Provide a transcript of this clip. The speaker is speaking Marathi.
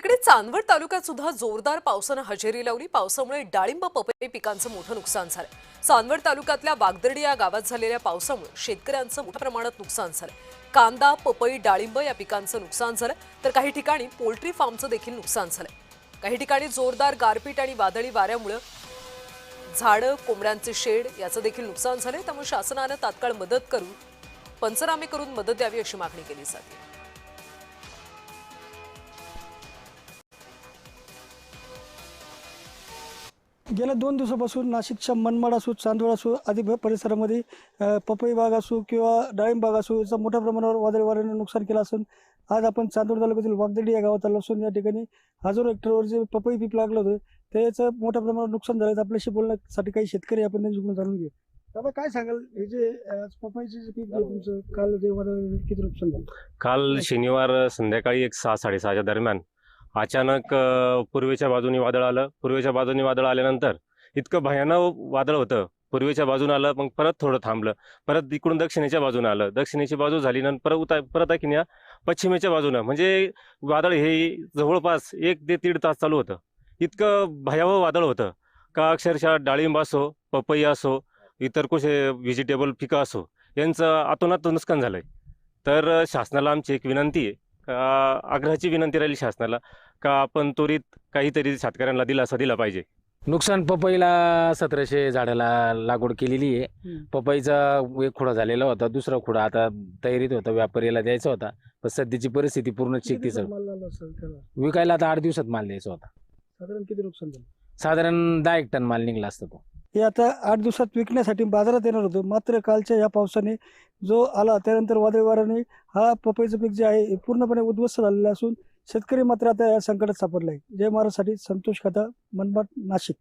इकडे चांदवड तालुक्यात सुद्धा जोरदार पावसानं हजेरी लावली। पावसामुळे डाळिंब पपई पिकांचं मोठं नुकसान झालं। चांदवड तालुक्यातल्या वागदर्डी या गावात झालेल्या पावसामुळे शेतकऱ्यांचं मोठ्या प्रमाणात नुकसान झालं। कांदा, पपई, डाळिंब या पिकांचं नुकसान झालं, तर काही ठिकाणी पोल्ट्री फार्मचं देखील नुकसान झालं। काही ठिकाणी जोरदार गारपीट आणि वादळी वाऱ्यामुळे झाडं, कोंबड्यांचे शेड याचं देखील नुकसान झाले। त्यामुळे शासनानं तात्काळ मदत करून पंचनामे करून मदत द्यावी अशी मागणी केली जाते। गेल्या 2 दिवसापासून नाशिकच्या मनमाड असो, चांदवड असो आदी परिसरामध्ये पपई बाग असो किंवा डाळिंब बाग असो याचा मोठ्या प्रमाणावर वादळी वाऱ्याने नुकसान केलं असून आज आपण चांदवड तालुक्यातील वागदर्डी या गावात आलो असून या ठिकाणी हजारो हेक्टरवर जे पपई पीक लागलं होतं त्याचं मोठ्या प्रमाणात नुकसान झालं। आपल्याशी बोलण्यासाठी काही शेतकरी आपण त्यांच्याकडून जाणून घेऊ। दादा काय सांगाल, हे जे पपईचे जे पीक तुमचं काल जे वादळ किती नुकसान झालं? काल शनिवार संध्याकाळी 6-6:30च्या दरम्यान अचानक पूर्वेच्या बाजूने वादळ आलं। पूर्वेच्या बाजूने वादळ आल्यानंतर इतकं भयानक वादळ होतं। पूर्वेच्या बाजूने आलं, मग परत थोडं थांबलं, परत इकडून दक्षिणेच्या बाजूने आलं, दक्षिणेची बाजू झाली, नंतर परत आणखीन पश्चिमेच्या बाजूनं, म्हणजे वादळ हे जवळपास 1 ते 1.5 तास चालू होतं। इतकं भयावह वादळ होतं का अक्षरशः डाळिंब असो, पपई असो, इतर कुठे व्हेजिटेबल पिकं असो यांचं अतोनात नुकसान झालंय। तर शासनाला आमची एक विनंती आहे, आग्रहाची विनंती राहिली शासनाला का आपण त्वरित काहीतरी शेतकऱ्यांना दिलासा दिला पाहिजे। नुकसान पपईला 1700 झाडाला लागवड केलेली आहे। पपईचा एक खुडा झालेला होता, दुसरा खुडा आता तयारीत होता, व्यापारीला द्यायचा होता, पण सध्याची परिस्थिती पूर्ण शेतीच विकायला आता 8 दिवसात माल द्यायचा होता। साधारण किती नुकसान झालं? साधारण 10 टन माल निघला असता तो। हे आता 8 दिवसात विकण्यासाठी बाजारात येणार होतं, मात्र कालच्या या पावसाने जो आला त्यानंतर वादळी वाऱ्याने हा पपईचं पीक जे आहे हे पूर्णपणे उद्ध्वस्त झालेलं असून शेतकरी मात्र आता या संकटात सापडला आहे। जय महाराजसाठी संतोष खाता, मनमाड, नाशिक।